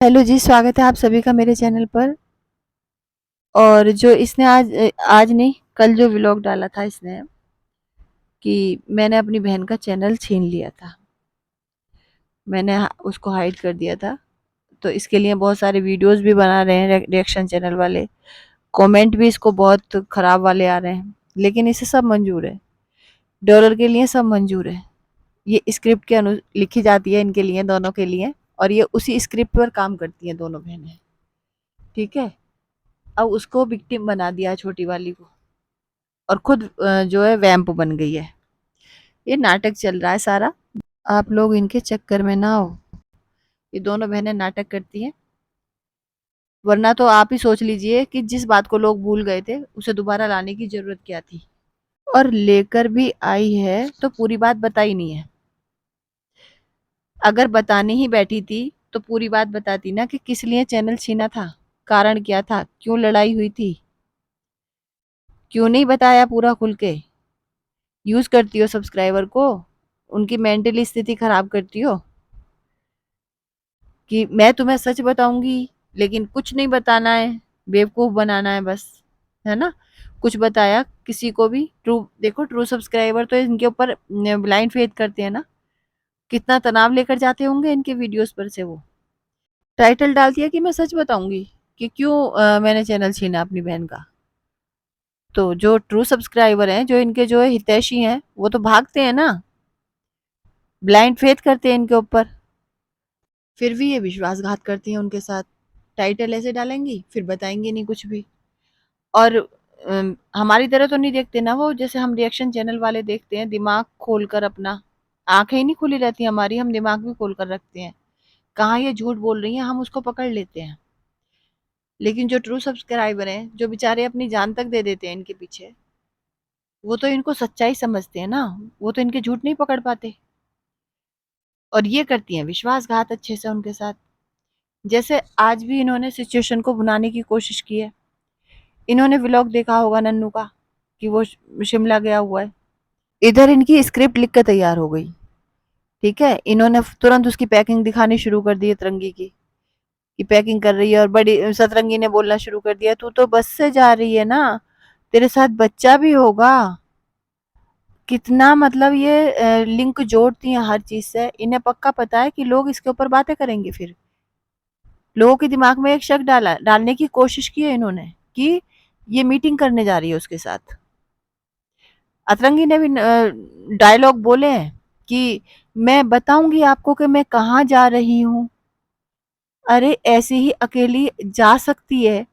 Hello जी, स्वागत है आप सभी का मेरे चैनल पर। और जो इसने आज नहीं, कल जो व्लॉग डाला था इसने कि मैंने अपनी बहन का चैनल छीन लिया था, मैंने उसको हाइड कर दिया था। तो इसके लिए बहुत सारे वीडियोस भी बना रहे हैं रिएक्शन चैनल वाले, कमेंट भी इसको बहुत खराब वाले आ रहे हैं, लेकिन इसे सब मंजूर है। डॉलर के लिए सब मंजूर है। ये स्क्रिप्ट के अनु लिखी जाती है इनके लिए, दोनों के लिए, और ये उसी स्क्रिप्ट पर काम करती हैं दोनों बहनें। ठीक है। अब उसको विक्टिम बना दिया है, छोटी वाली को, और खुद जो है वैम्प बन गई है। ये नाटक चल रहा है सारा। आप लोग इनके चक्कर में ना हो। ये दोनों बहनें नाटक करती हैं, वरना तो आप ही सोच लीजिए कि जिस बात को लोग भूल गए थे उसे दोबारा लाने की जरूरत क्या थी। और लेकर भी आई है तो पूरी बात बताई नहीं है। अगर बताने ही बैठी थी तो पूरी बात बताती ना, कि किस लिए चैनल छीना था, कारण क्या था, क्यों लड़ाई हुई थी। क्यों नहीं बताया पूरा खुल के। यूज करती हो सब्सक्राइबर को, उनकी मेंटली स्थिति खराब करती हो कि मैं तुम्हें सच बताऊंगी, लेकिन कुछ नहीं बताना है, बेवकूफ बनाना है बस, है ना। कुछ बताया किसी को भी, ट्रू देखो, ट्रू सब्सक्राइबर तो इनके ऊपर ब्लाइंड फेथ करते हैं ना। कितना तनाव लेकर जाते होंगे इनके वीडियोस पर से वो। टाइटल डाल दिया कि मैं सच बताऊंगी कि क्यों मैंने चैनल छीना अपनी बहन का। तो जो ट्रू सब्सक्राइबर हैं, जो इनके जो है हितैषी हैं, वो तो भागते हैं ना, ब्लाइंड फेथ करते हैं इनके ऊपर। फिर भी ये विश्वासघात करती हैं उनके साथ। टाइटल ऐसे डालेंगी, फिर बताएंगी नहीं कुछ भी। और हमारी तरह तो नहीं देखते ना वो, जैसे हम रिएक्शन चैनल वाले देखते हैं दिमाग खोलकर अपना। आंखें ही नहीं खुली रहती हमारी, हम दिमाग भी खोल कर रखते हैं। कहाँ ये झूठ बोल रही हैं हम उसको पकड़ लेते हैं। लेकिन जो ट्रू सब्सक्राइबर हैं, जो बेचारे अपनी जान तक दे देते हैं इनके पीछे, वो तो इनको सच्चाई समझते हैं ना। वो तो इनके झूठ नहीं पकड़ पाते। और ये करती हैं विश्वासघात अच्छे से उनके साथ। जैसे आज भी इन्होंने सिचुएशन को भुनाने की कोशिश की है। इन्होंने व्लॉग देखा होगा नन्नू का, कि वो शिमला गया हुआ है। इधर इनकी स्क्रिप्ट लिख कर तैयार हो गई। ठीक है, इन्होंने तुरंत उसकी पैकिंग दिखानी शुरू कर दी है, तिरंगी की, कि पैकिंग कर रही है। और बड़ी सतरंगी ने बोलना शुरू कर दिया, तू तो बस से जा रही है ना, तेरे साथ बच्चा भी होगा। कितना मतलब ये लिंक जोड़ती हैं हर चीज से। इन्हें पक्का पता है कि लोग इसके ऊपर बातें करेंगे। फिर लोगों के दिमाग में एक शक डालने की कोशिश की है इन्होंने, कि ये मीटिंग करने जा रही है उसके साथ। अतरंगी ने भी डायलॉग बोले हैं कि मैं बताऊंगी आपको कि मैं कहाँ जा रही हूँ। अरे ऐसे ही अकेली जा सकती है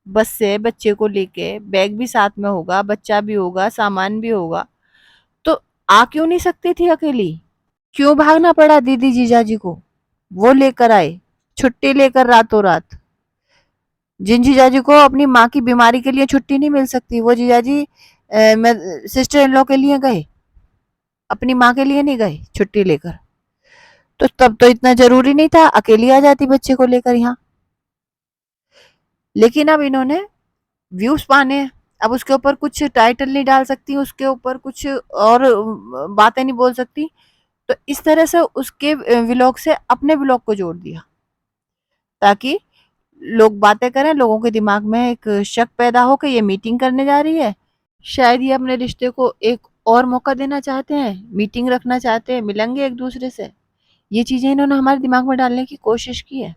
बस से, बच्चे को लेके, बैग भी साथ में होगा, बच्चा भी होगा, सामान भी होगा, तो आ क्यों नहीं सकती थी अकेली। क्यों भागना पड़ा दीदी जीजाजी को, वो लेकर आए छुट्टी लेकर रातों रात। जिन जीजाजी को अपनी माँ की बीमारी के लिए छुट्टी नहीं मिल सकती, वो जीजाजी मैं सिस्टर इन लॉ के लिए गए, अपनी माँ के लिए नहीं गए छुट्टी लेकर। तो तब तो इतना जरूरी नहीं था, अकेली आ जाती बच्चे को लेकर यहाँ। लेकिन अब इन्होंने व्यूज पाने हैं, अब उसके ऊपर कुछ टाइटल नहीं डाल सकती, उसके ऊपर कुछ और बातें नहीं बोल सकती। तो इस तरह से उसके व्लॉग से अपने व्लॉग को जोड़ दिया, ताकि लोग बातें करें, लोगों के दिमाग में एक शक पैदा हो कि ये मीटिंग करने जा रही है। शायद ये अपने रिश्ते को एक और मौका देना चाहते हैं, मीटिंग रखना चाहते हैं, मिलेंगे एक दूसरे से। ये चीजें इन्होंने हमारे दिमाग में डालने की कोशिश की है।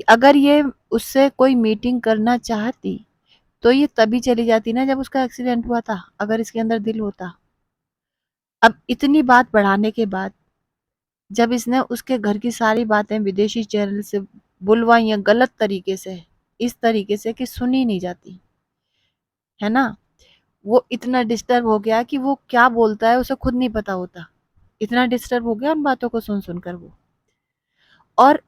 अगर ये उससे कोई मीटिंग करना चाहती तो ये तभी चली जाती ना जब उसका एक्सीडेंट हुआ था, अगर इसके अंदर दिल होता। अब इतनी बात बढ़ाने के बाद, जब इसने उसके घर की सारी बातें विदेशी चैनल से बुलवाई हैं गलत तरीके से, इस तरीके से कि सुनी नहीं जाती, है ना। वो इतना डिस्टर्ब हो गया कि वो क्या बोलता है उसे खुद नहीं पता होता। इतना डिस्टर्ब हो गया उन बातों को सुन सुनकर वो। और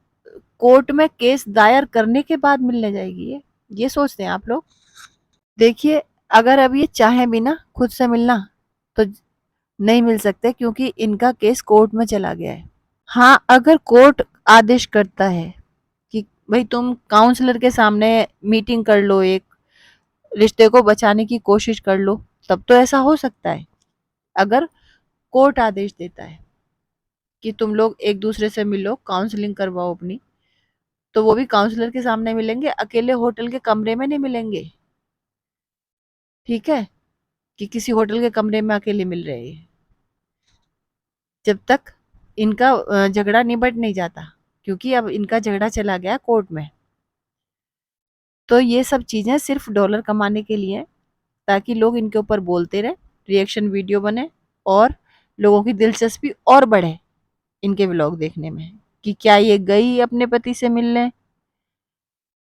कोर्ट में केस दायर करने के बाद मिलने जाएगी ये सोचते हैं आप लोग। देखिए, अगर अब ये चाहे भी ना खुद से मिलना, तो नहीं मिल सकते, क्योंकि इनका केस कोर्ट में चला गया है। हाँ, अगर कोर्ट आदेश करता है कि भाई तुम काउंसलर के सामने मीटिंग कर लो, एक रिश्ते को बचाने की कोशिश कर लो, तब तो ऐसा हो सकता है। अगर कोर्ट आदेश देता है कि तुम लोग एक दूसरे से मिलो, काउंसलिंग करवाओ अपनी, तो वो भी काउंसलर के सामने मिलेंगे, अकेले होटल के कमरे में नहीं मिलेंगे। ठीक है, कि किसी होटल के कमरे में अकेले मिल रहे हैं, जब तक इनका झगड़ा निबट नहीं जाता, क्योंकि अब इनका झगड़ा चला गया कोर्ट में। तो ये सब चीजें सिर्फ डॉलर कमाने के लिए, ताकि लोग इनके ऊपर बोलते रहे, रिएक्शन वीडियो बने, और लोगों की दिलचस्पी और बढ़े इनके व्लॉग देखने में, कि क्या ये गई अपने पति से मिलने।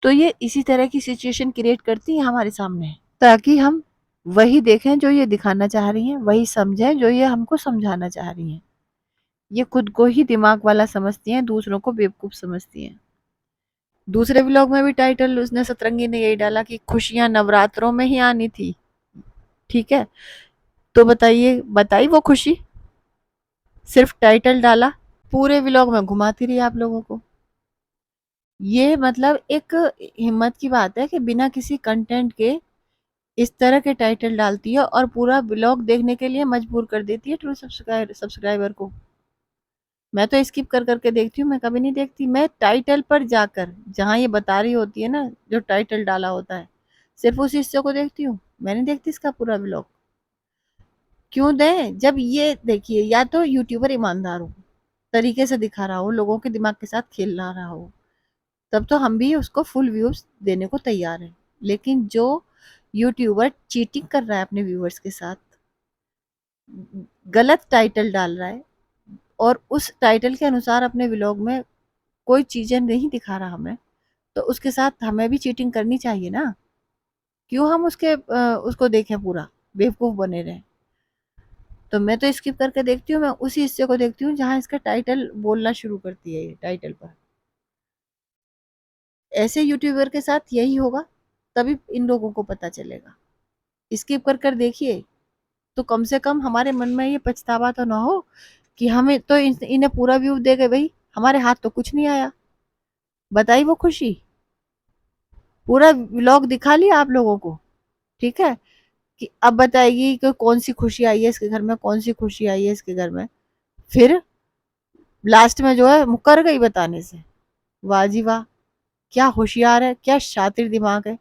तो ये इसी तरह की सिचुएशन क्रिएट करती है हमारे सामने, ताकि हम वही देखें जो ये दिखाना चाह रही हैं, वही समझें जो ये हमको समझाना चाह रही हैं। ये खुद को ही दिमाग वाला समझती हैं, दूसरों को बेवकूफ समझती हैं। दूसरे व्लॉग में भी टाइटल उसने, सतरंगी ने यही डाला कि खुशियां नवरात्रों में ही आनी थी। ठीक है, तो बताइए, बताई वो खुशी? सिर्फ टाइटल डाला, पूरे व्लॉग में घुमाती रही आप लोगों को। ये मतलब एक हिम्मत की बात है कि बिना किसी कंटेंट के इस तरह के टाइटल डालती है और पूरा व्लॉग देखने के लिए मजबूर कर देती है ट्रू सब्सक्राइबर को। मैं तो स्किप कर करके देखती हूँ, मैं कभी नहीं देखती। मैं टाइटल पर जाकर, जहाँ ये बता रही होती है ना, जो टाइटल डाला होता है, सिर्फ उस हिस्से को देखती हूँ, मैं नहीं देखती इसका पूरा व्लॉग। क्यों दें, जब ये देखिए, या तो यूट्यूबर ईमानदार हो, तरीके से दिखा रहा हो, लोगों के दिमाग के साथ खेल रहा हो, तब तो हम भी उसको फुल व्यूज देने को तैयार हैं। लेकिन जो यूट्यूबर चीटिंग कर रहा है अपने व्यूअर्स के साथ, गलत टाइटल डाल रहा है, और उस टाइटल के अनुसार अपने व्लॉग में कोई चीजें नहीं दिखा रहा हमें, तो उसके साथ हमें भी चीटिंग करनी चाहिए ना। क्यों हम उसको देखें, पूरा बेवकूफ बने रहें। तो मैं तो स्किप करके देखती हूँ, मैं उसी हिस्से को देखती हूँ जहाँ इसका टाइटल बोलना शुरू करती है, ये टाइटल पर। ऐसे यूट्यूबर के साथ यही होगा, तभी इन लोगों को पता चलेगा। स्किप कर कर देखिए, तो कम से कम हमारे मन में ये पछतावा तो ना हो कि हमें तो इन्हें पूरा व्यू दे गए भाई, हमारे हाथ तो कुछ नहीं आया। बताई वो खुशी, पूरा व्लॉग दिखा लिया आप लोगों को। ठीक है, कि अब बताएगी कि कौन सी खुशी आई है इसके घर में, कौन सी खुशी आई है इसके घर में। फिर लास्ट में जो है मुकर गई बताने से। वाह जी वाह, क्या होशियार है, क्या शातिर दिमाग है।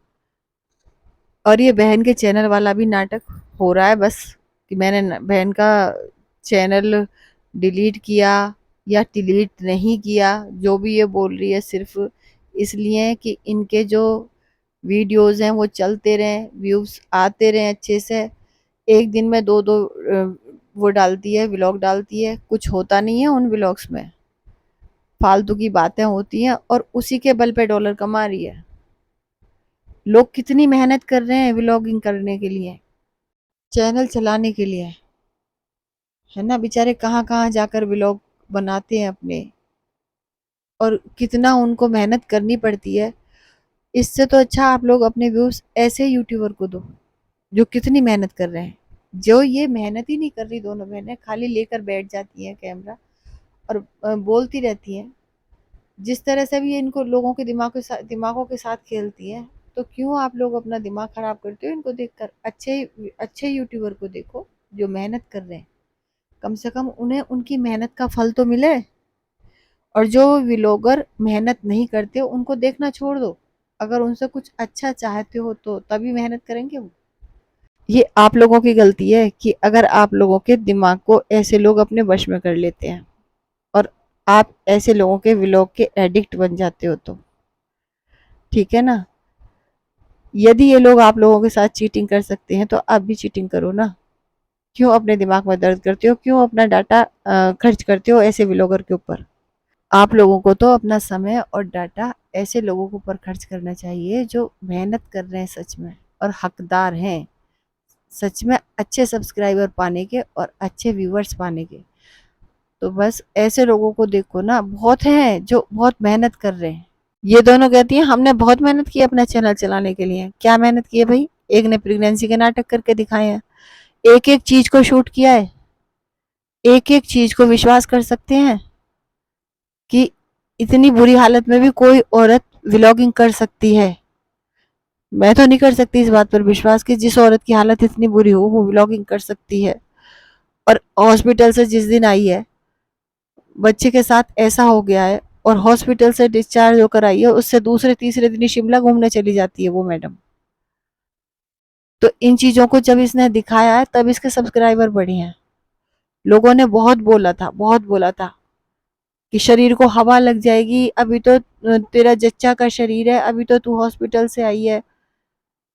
और ये बहन के चैनल वाला भी नाटक हो रहा है बस, कि मैंने बहन का चैनल डिलीट किया या डिलीट नहीं किया, जो भी ये बोल रही है सिर्फ इसलिए कि इनके जो वीडियोस हैं वो चलते रहें, व्यूज आते रहें अच्छे से। एक दिन में दो दो वो डालती है, व्लॉग डालती है, कुछ होता नहीं है उन व्लॉग्स में, फालतू की बातें होती हैं, और उसी के बल पे डॉलर कमा रही है। लोग कितनी मेहनत कर रहे हैं व्लॉगिंग करने के लिए, चैनल चलाने के लिए, है ना। बेचारे कहाँ कहाँ जाकर व्लॉग बनाते हैं अपने, और कितना उनको मेहनत करनी पड़ती है। इससे तो अच्छा आप लोग अपने व्यूज ऐसे यूट्यूबर को दो जो कितनी मेहनत कर रहे हैं। जो ये मेहनत ही नहीं कर रही, दोनों बहनें खाली लेकर बैठ जाती हैं कैमरा और बोलती रहती हैं। जिस तरह से भी ये इनको लोगों के दिमागों के साथ खेलती हैं, तो क्यों आप लोग अपना दिमाग खराब करते हो इनको देखकर। अच्छे अच्छे यूट्यूबर को देखो जो मेहनत कर रहे हैं, कम से कम उन्हें उनकी मेहनत का फल तो मिले। और जो व्लॉगर मेहनत नहीं करते उनको देखना छोड़ दो। अगर उनसे कुछ अच्छा चाहते हो तो तभी मेहनत करेंगे वो। ये आप लोगों की गलती है कि अगर आप लोगों के दिमाग को ऐसे लोग अपने वश में कर लेते हैं और आप ऐसे लोगों के व्लॉग के एडिक्ट बन जाते हो तो। ठीक है ना, यदि ये लोग आप लोगों के साथ चीटिंग कर सकते हैं तो आप भी चीटिंग करो ना। क्यों अपने दिमाग में दर्द करते हो, क्यों अपना डाटा खर्च करते हो ऐसे व्लॉगर के ऊपर। आप लोगों को तो अपना समय और डाटा ऐसे लोगों के ऊपर खर्च करना चाहिए जो मेहनत कर रहे हैं सच में, और हकदार हैं सच में अच्छे सब्सक्राइबर पाने के और अच्छे व्यूवर्स पाने के। तो बस ऐसे लोगों को देखो ना, बहुत हैं जो बहुत मेहनत कर रहे हैं। ये दोनों कहती हैं हमने बहुत मेहनत की अपना चैनल चलाने के लिए। क्या मेहनत की है भाई? एक ने प्रेगनेंसी के नाटक करके दिखाए हैं, एक एक चीज को शूट किया है, एक एक चीज को विश्वास कर सकते हैं कि इतनी बुरी हालत में भी कोई औरत व्लॉगिंग कर सकती है। मैं तो नहीं कर सकती इस बात पर विश्वास कि जिस औरत की हालत इतनी बुरी हो वो व्लॉगिंग कर सकती है। और हॉस्पिटल से जिस दिन आई है, बच्चे के साथ ऐसा हो गया है, और हॉस्पिटल से डिस्चार्ज होकर आई है, उससे दूसरे तीसरे दिन ही शिमला घूमने चली जाती है वो मैडम। तो इन चीजों को जब इसने दिखाया है तब इसके सब्सक्राइबर बढ़े हैं। लोगों ने बहुत बोला था कि शरीर को हवा लग जाएगी, अभी तो तेरा जच्चा का शरीर है, अभी तो तू हॉस्पिटल से आई है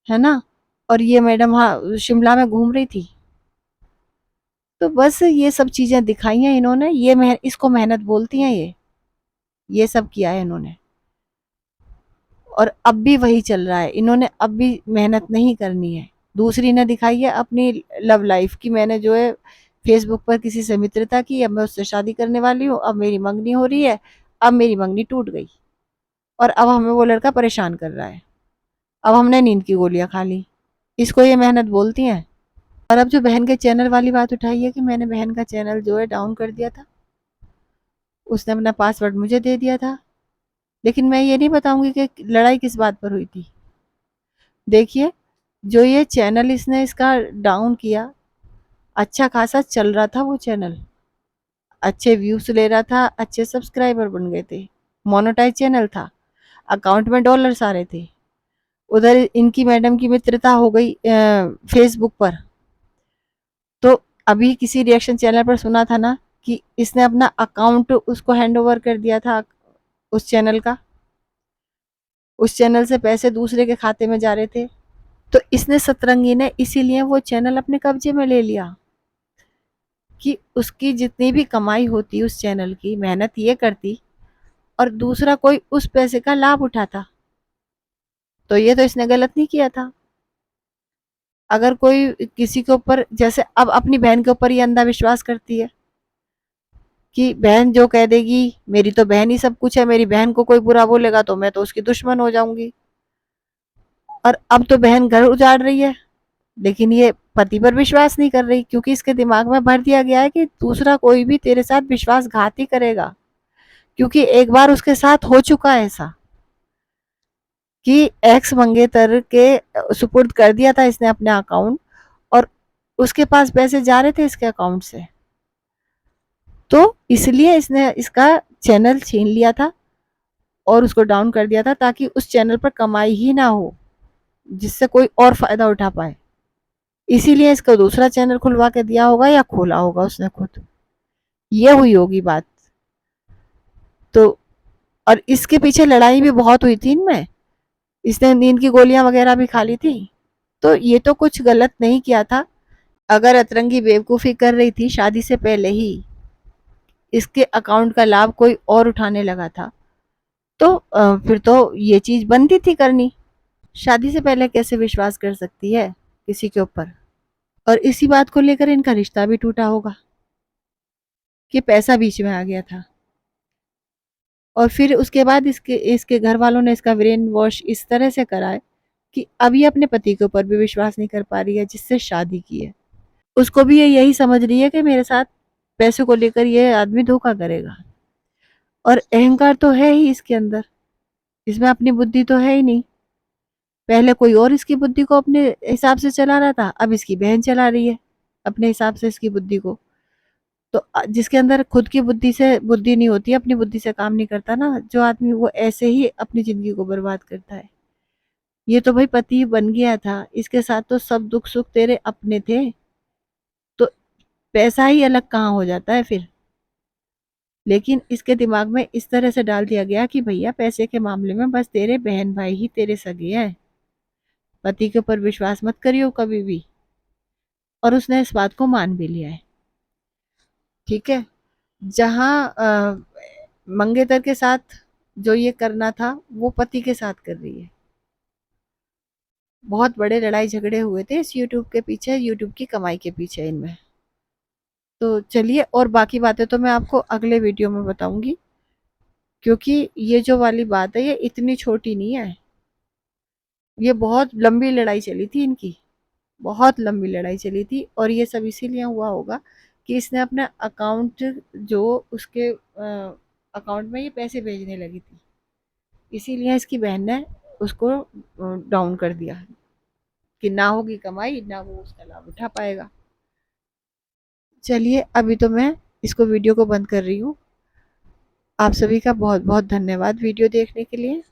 ना। और ये मैडम हाँ शिमला में घूम रही थी। तो बस ये सब चीजें दिखाई हैं इन्होंने, इसको मेहनत बोलती हैं ये सब किया है इन्होंने। और अब भी वही चल रहा है, इन्होंने अब भी मेहनत नहीं करनी है। दूसरी ने दिखाई है अपनी लव लाइफ की, मैंने जो है फेसबुक पर किसी से मित्रता की, अब मैं उससे शादी करने वाली हूँ, अब मेरी मंगनी हो रही है, अब मेरी मंगनी टूट गई और अब हमें वो लड़का परेशान कर रहा है, अब हमने नींद की गोलियां खा ली। इसको ये मेहनत बोलती हैं। और अब जो बहन के चैनल वाली बात उठाई है कि मैंने बहन का चैनल जो है डाउन कर दिया था, उसने अपना पासवर्ड मुझे दे दिया था, लेकिन मैं ये नहीं बताऊंगी कि लड़ाई किस बात पर हुई थी। देखिए, जो ये चैनल इसने इसका डाउन किया, अच्छा खासा चल रहा था वो चैनल, अच्छे व्यूज ले रहा था, अच्छे सब्सक्राइबर बन गए थे, मोनेटाइज चैनल था, अकाउंट में डॉलर्स आ रहे थे। उधर इनकी मैडम की मित्रता हो गई फेसबुक पर। तो अभी किसी रिएक्शन चैनल पर सुना था ना कि इसने अपना अकाउंट उसको हैंड ओवर कर दिया था, उस चैनल का, उस चैनल से पैसे दूसरे के खाते में जा रहे थे। तो इसने सतरंगी ने इसीलिए वो चैनल अपने कब्जे में ले लिया कि उसकी जितनी भी कमाई होती उस चैनल की, मेहनत ये करती और दूसरा कोई उस पैसे का लाभ उठाता। तो ये तो इसने गलत नहीं किया था। अगर कोई किसी के ऊपर, जैसे अब अपनी बहन के ऊपर ये अंधा विश्वास करती है कि बहन जो कह देगी, मेरी तो बहन ही सब कुछ है, मेरी बहन को कोई बुरा बोलेगा तो मैं तो उसकी दुश्मन हो जाऊंगी। और अब तो बहन घर उजाड़ रही है, लेकिन ये पति पर विश्वास नहीं कर रही, क्योंकि इसके दिमाग में भर दिया गया है कि दूसरा कोई भी तेरे साथ विश्वासघात ही करेगा, क्योंकि एक बार उसके साथ हो चुका है ऐसा कि एक्स मंगेतर के सुपुर्द कर दिया था इसने अपने अकाउंट, और उसके पास पैसे जा रहे थे इसके अकाउंट से। तो इसलिए इसने इसका चैनल छीन लिया था और उसको डाउन कर दिया था, ताकि उस चैनल पर कमाई ही ना हो जिससे कोई और फायदा उठा पाए। इसीलिए इसका दूसरा चैनल खुलवा के दिया होगा या खोला होगा उसने खुद, ये हुई होगी बात। तो और इसके पीछे लड़ाई भी बहुत हुई थी इनमें, इसने नींद की गोलियां वगैरह भी खा ली थी। तो ये तो कुछ गलत नहीं किया था। अगर अतरंगी बेवकूफ़ी कर रही थी शादी से पहले ही, इसके अकाउंट का लाभ कोई और उठाने लगा था, तो फिर तो ये चीज़ बनती थी करनी। शादी से पहले कैसे विश्वास कर सकती है किसी के ऊपर। और इसी बात को लेकर इनका रिश्ता भी टूटा होगा कि पैसा बीच में आ गया था। और फिर उसके बाद इसके इसके घर वालों ने इसका ब्रेन वॉश इस तरह से करा है कि अब ये अपने पति के ऊपर भी विश्वास नहीं कर पा रही है जिससे शादी की है। उसको भी ये यही समझ रही है कि मेरे साथ पैसों को लेकर ये आदमी धोखा करेगा। और अहंकार तो है ही इसके अंदर, इसमें अपनी बुद्धि तो है ही नहीं। पहले कोई और इसकी बुद्धि को अपने हिसाब से चला रहा था, अब इसकी बहन चला रही है अपने हिसाब से इसकी बुद्धि को। तो जिसके अंदर खुद की बुद्धि से बुद्धि नहीं होती, अपनी बुद्धि से काम नहीं करता ना जो आदमी, वो ऐसे ही अपनी जिंदगी को बर्बाद करता है। ये तो भाई पति बन गया था, इसके साथ तो सब दुख सुख तेरे अपने थे, तो पैसा ही अलग कहाँ हो जाता है फिर। लेकिन इसके दिमाग में इस तरह से डाल दिया गया कि भैया पैसे के मामले में बस तेरे बहन भाई ही तेरे सगे हैं, पति के ऊपर विश्वास मत करियो कभी भी। और उसने इस बात को मान भी लिया है। ठीक है, जहाँ मंगेतर के साथ जो ये करना था वो पति के साथ कर रही है। बहुत बड़े लड़ाई झगड़े हुए थे इस यूट्यूब के पीछे, यूट्यूब की कमाई के पीछे इनमें। तो चलिए, और बाकी बातें तो मैं आपको अगले वीडियो में बताऊंगी, क्योंकि ये जो वाली बात है ये इतनी छोटी नहीं है, ये बहुत लंबी लड़ाई चली थी इनकी, बहुत लंबी लड़ाई चली थी। और ये सब इसीलिए हुआ होगा कि इसने अपना अकाउंट, जो उसके अकाउंट में ये पैसे भेजने लगी थी, इसीलिए इसकी बहन ने उसको डाउन कर दिया कि ना होगी कमाई, ना वो उसका लाभ उठा पाएगा। चलिए, अभी तो मैं इसको वीडियो को बंद कर रही हूँ। आप सभी का बहुत बहुत धन्यवाद वीडियो देखने के लिए।